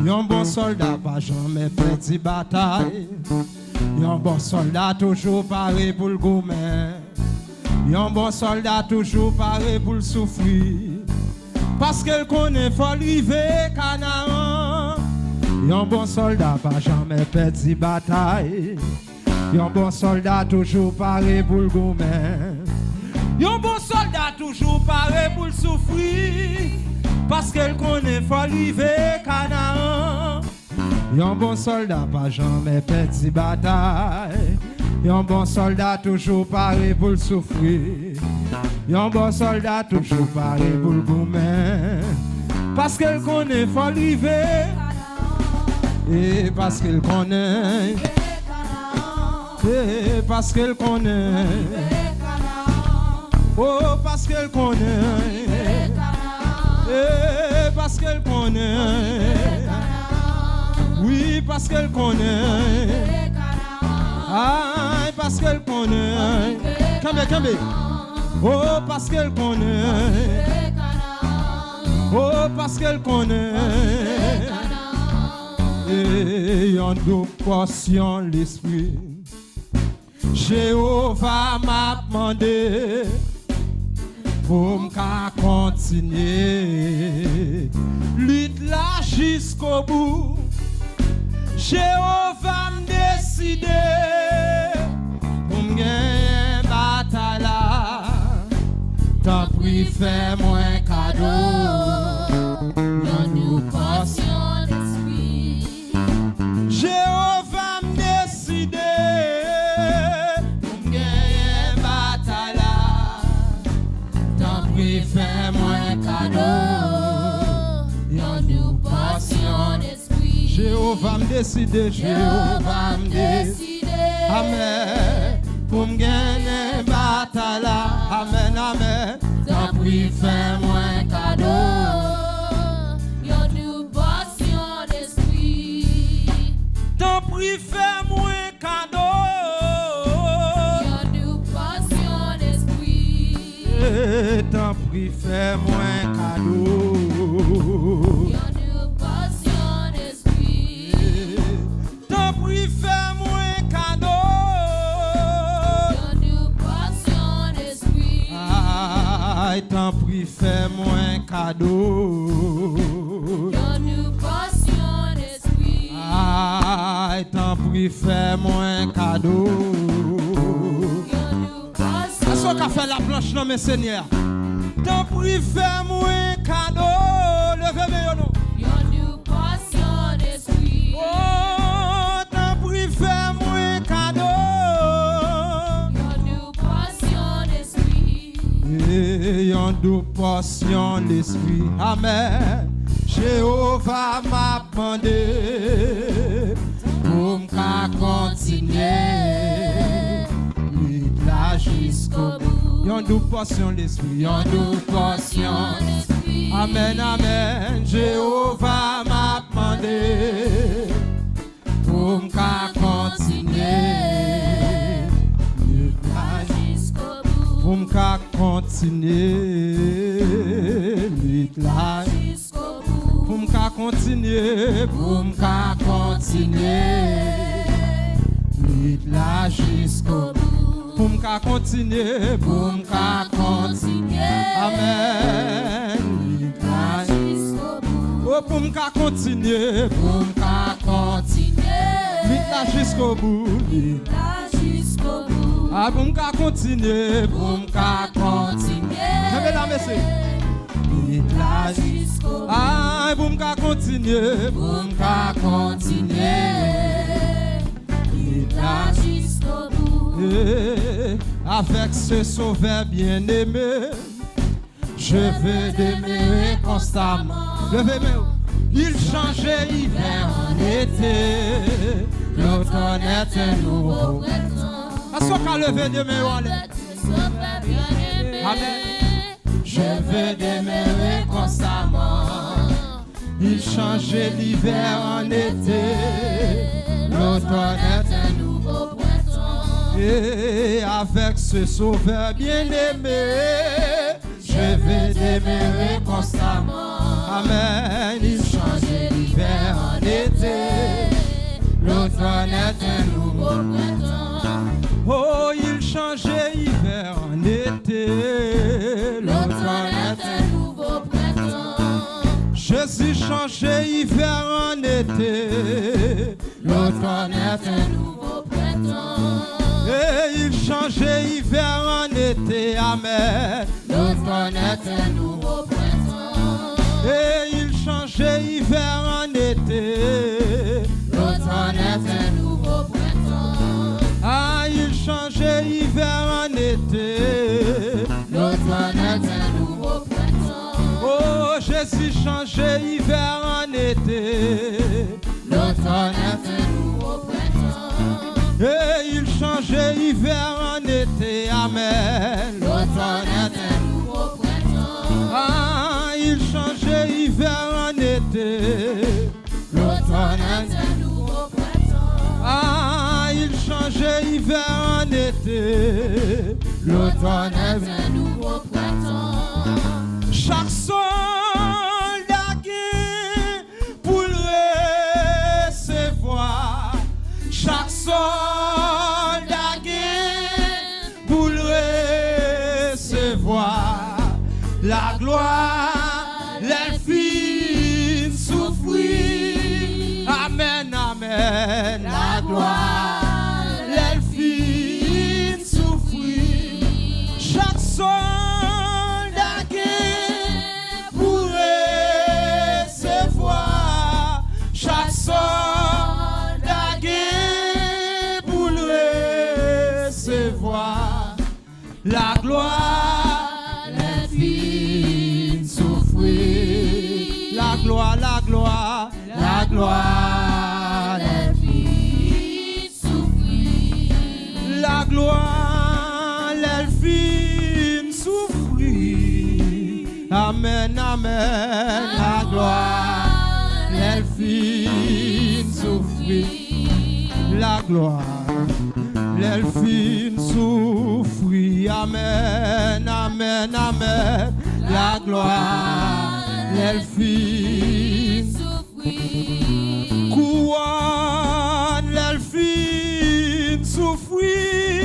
Un bon soldat pas jamais perdu bataille. Un bon soldat toujours paré pour le gourmet. Un bon soldat toujours paré pour le souffrir. Parce qu'elle connaît faut arriver Canaan. Un bon soldat pas jamais perdu bataille. Un bon soldat toujours paré pour le gourmet. Un bon soldat toujours paré pour le souffrir. Parce qu'elle connaît faut arriver Canaan. Un bon soldat pas jamais perdu bataille. Un bon soldat toujours paré pour le souffrir. Un bon soldat toujours paré pour le gourmet. Parce qu'elle connaît faut arriver. Et parce qu'elle connaît. Et parce qu'elle connaît. Oh, parce qu'elle connaît. Et parce qu'elle connaît. Oui, parce qu'elle connaît. Ah, parce qu'elle connaît. Cambe. Oh, parce qu'elle connaît. Oh, parce qu'elle connaît. Et en deux portions l'esprit. Jéhovah m'a demandé pour me continuer. Lutte là jusqu'au bout. Jéhovah m'a décidé pour me gagner bataille là. Tant pis, fais-moi un cadeau. Donne-nous portion d'esprit. Jéhovah m'a décidé pour me gagner bataille là. Tant pis, fais-moi un cadeau. Donne-nous portion d'esprit. Jéhovah m'a décidé, Jéhovah m'a décidé. Amen. Pour me gagner bataille là. Amen, amen. Tant pis, fais-moi un cadeau. Une nouvelle portion d'esprit. Tant pis, fais-moi un cadeau. Une nouvelle portion d'esprit. Tant pis, fais-moi un cadeau. Tant pis, fais-moi un cadeau. Aïe, tant pis, fais-moi un cadeau. Aïe, tant pis, fais-moi un cadeau. Est-ce qu'on a fait la planche, non, mes seigneurs? Tant pis, fais-moi un cadeau. Levez-moi, non. Oh, tant pis, fais-moi un cadeau. Et en deux portions l'esprit. Amen. Jéhovah m'a demandé pour me continuer. Lutte là jusqu'au bout. En deux portions l'esprit. En deux portions l'esprit. Amen, amen. Jéhovah m'a demandé pour me continuer. Lutte là jusqu'au bout. Pour me continuer. Lutte là jusqu'au bout. Pour me continuer. Pour me continuer. Lutte là jusqu'au bout. Pour me continuer. Pour me continuer. Amen. Lutte là jusqu'au bout. Oh, pour me continuer. Pour me continuer. Lutte là jusqu'au bout. Lutte là jusqu'au bout. Ah, pour me continuer. Pour me continuer. J'aime la messe. Lutte là jusqu'au bout. Ah, pour me continuer. Pour me continuer. Lutte là jusqu'au bout. Avec ce sauveur bien-aimé, je vais demeurer constamment. Levez-moi. Il changeait hiver en été, l'automne est un nouveau printemps. Est-ce qu'on a levé demain? Amen. Je vais demeurer constamment. Il changeait l'hiver en été, l'automne est un nouveau printemps. Et avec ce sauveur bien-aimé, je vais demeurer constamment. Amen. Il changeait l'hiver en été. été. L'automne est un nouveau printemps. Oh, il changeait hiver en été. L'automne est un nouveau printemps. Jésus changeait hiver en été. L'automne est un nouveau printemps. Et il changeait hiver en été. Amen. L'automne est un nouveau printemps. Et il changeait hiver en été. L'automne est un nouveau printemps. Ah, il changeait hiver en été. L'automne est un nouveau printemps. Oh, Jésus changeait hiver en été. L'automne est un nouveau printemps. Et il changeait hiver en été. Amen. L'automne est un nouveau printemps. Ah, il changeait hiver en été. L'automne est un nouveau printemps. Ah, il changeait hiver en été. L'automne est un nouveau printemps. Chaque soldat qui pour le recevoir. Chaque soldat qui pour le recevoir. La gloire, les filles souffrir. Amen, amen. La gloire, les filles souffrir. Chaque soldat qui pour recevoir. Chaque soldat qui pour recevoir. La gloire, les filles souffrir. La gloire, la gloire, la gloire. les filles souffrir. La gloire, l'elfine souffrir. Amen, amen. La gloire, l'elfine souffrir. La gloire, l'elfine souffrir. Amen, amen, amen. La gloire, l'elfine souffrir. couronne, l'elfine souffrir.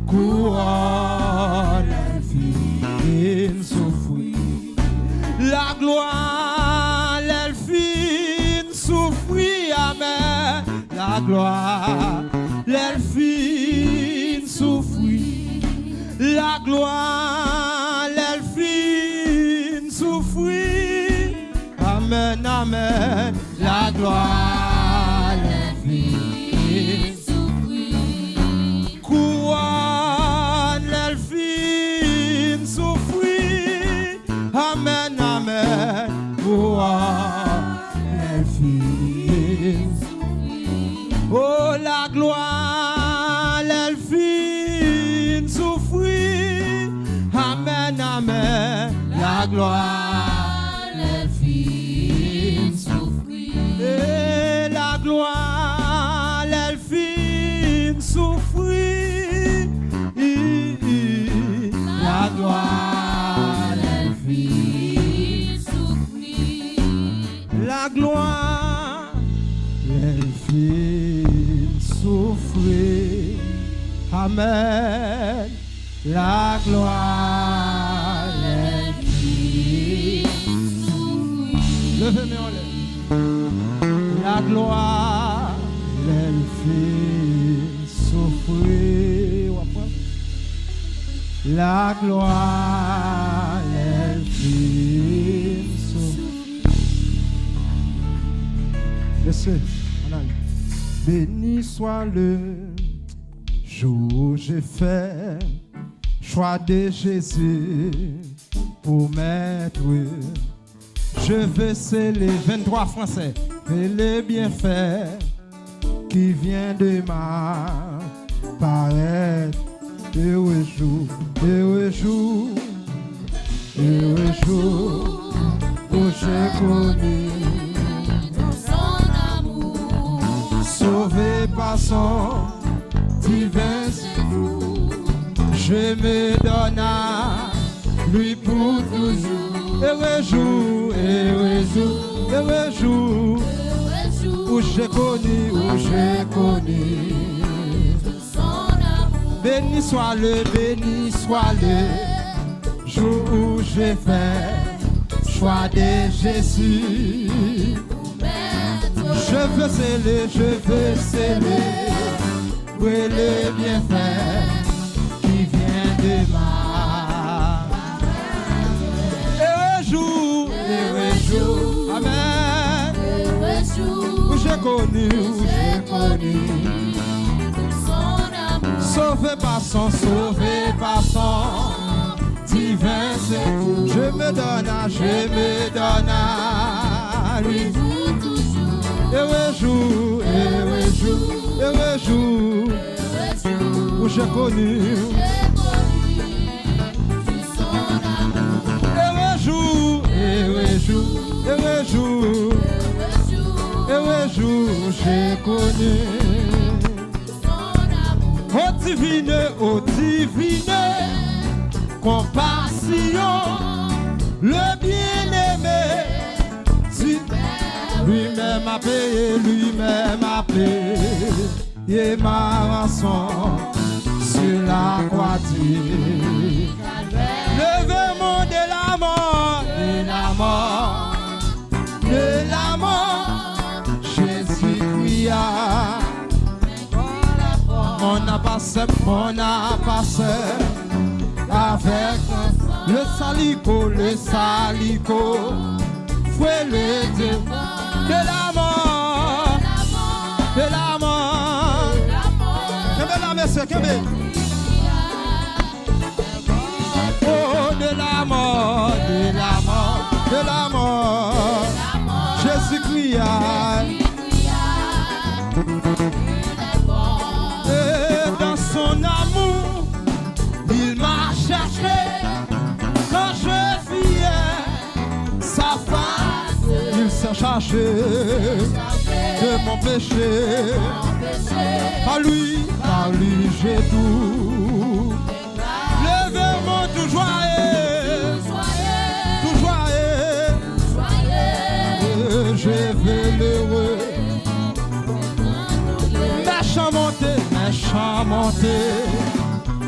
Couronne, l'elfine souffrir. La gloire, l'elfine souffrir. Amen. La gloire, l'elfine souffrir. La gloire, l'elfine souffrir. Amen, amen. La gloire, l'elfine souffrir. couronne, l'elfine souffrir. Amen, amen. Couronne, l'elfine. Oh, la gloire, l'elfine souffrir. Amen, amen. La gloire, l'elfine souffrir. et la gloire, l'elfine souffrir. La gloire, l'elfine souffrir. La gloire, l'elfine souffrir. Amen. La gloire, l'elfine souffrir. Levez-moi en l'air. La gloire, l'elfine souffrir. La gloire, l'elfine souffrir. Laissez, béni soit le jour où j'ai fait choix de Jésus pour m'être. Je veux sceller 23 français et les bienfaits qui vient de ma paraître. Heureux jour, heureux jour, heureux jour où j'ai connu son amour, sauvé par son divin secours. Je me donne à lui pour toujours. Heureux jour, heureux jour, heureux jour où j'ai connu, son amour. béni soit le jour où j'ai fait choix de Jésus. Je veux sceller, où est le bienfait qui vient de ma. Heureux jour, amen. Où j'ai connu, son amour. sauvé par son divin secours. Je me donne à lui. Heureux jour, où j'ai connu. Heureux jour, j'ai connu. Oh divine, compassion, le bien-aimé, lui-même a payé, et ma rançon sur la croix. Levez-moi de la mort, Jésus-Christ on a passé avec le salico, fouet le Dieu de la mort. Qu'est-ce la messe, oh, de la mort, Jésus-Christ et dans son amour, il m'a cherché quand je fuyais sa face. Il s'est chargé de mon péché. Par lui j'ai tout. Levez-moi tout joyeux. Je vais l'heureux. Méchant monté,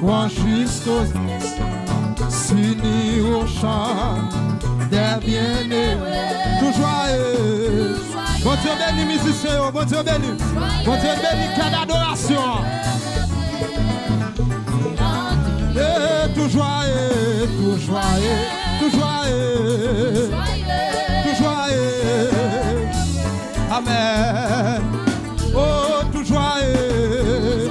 ou en jusqu'au s'uni au champ des bien-aimés. Tout joyeux. Bon Dieu béni, musicien, bon Dieu béni. Bon Dieu béni, quelle adoration. Et tout joyeux. Amen. Oh, tout joyeux.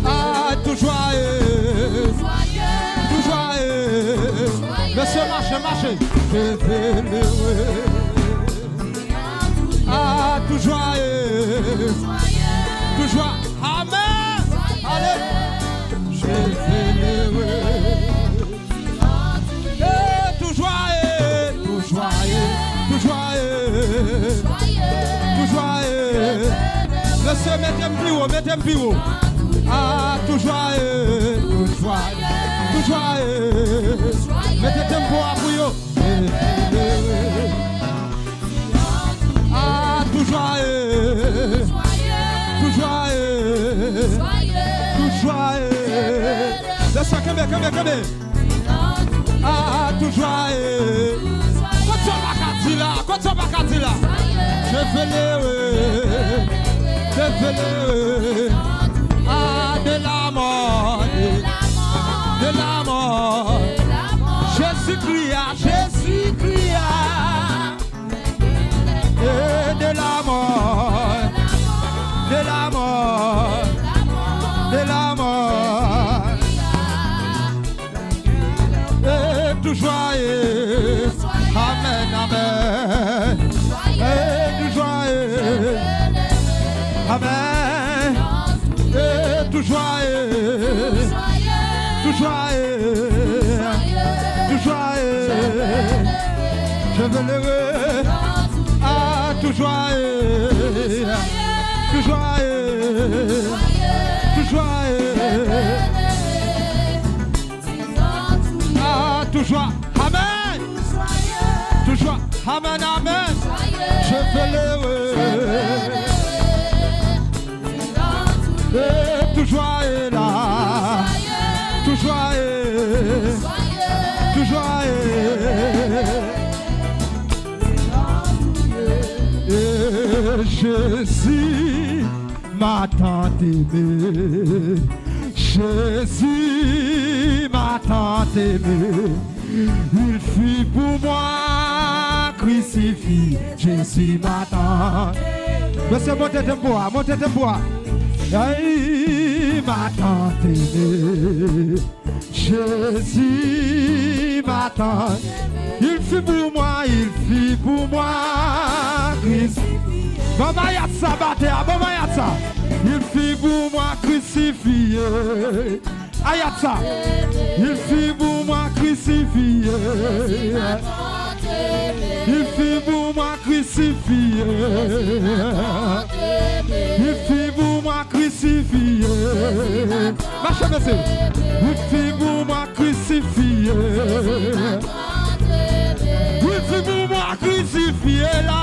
Ah, tout joyeux. Monsieur, marchez. Je vais l'heureux. Ah, tout joyeux. Amen. Allez. Je vais l'heureux. Tout joyeux. Monsieur, mettez un plus haut. Ah, tout joyeux. Mettez un tempo à bouillot. Ah, tout joyeux. Laisse-moi camber. Ah, tout joyeux. Quand tu vas là, je fais l'heureux. Ah, de la mort. Jésus-Christ. Et de la mort. Et tout joyeux. Amen. Et tout joyeux. Amen. Et tout joyeux. Je veux l'heureux. Ah, tout joyeux. Toujours, amen. Toujours, amen, amen. Je fais l'heureux. Toujours est là. Toujours est. Toujours est. Jésus m'a tant aimé. Jésus m'a tant aimé. Il fut pour moi crucifié. Jésus m'a tant. Monsieur, montez de bois, montez de bois. Il m'a tant aimé. Jésus m'a tant. Il fut pour moi, il fut pour moi crucifié. Maman Yatsa, Batea, Maman Yatsa. Il fut pour moi crucifié. Ayatsa. Il fut pour moi crucifié. Il fut pour moi crucifié. Il fut pour moi crucifié. Marchez, monsieur. Il fut pour moi crucifié. Il fut pour moi crucifié là.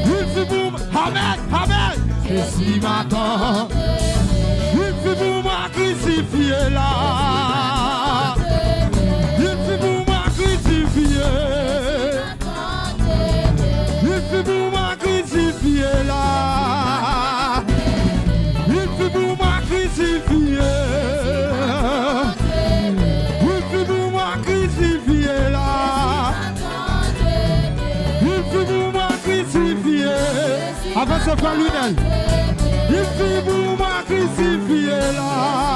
Il fut pour moi. Amen, amen. Jésus m'attend. Il fut pour moi crucifié là. Il fut pour moi crucifié. Il fut pour moi crucifié là. Il fut pour moi crucifié. Il fut pour moi crucifié là. Il fut pour moi crucifié. Avant ce frère Lunel. Il fut pour moi crucifié là.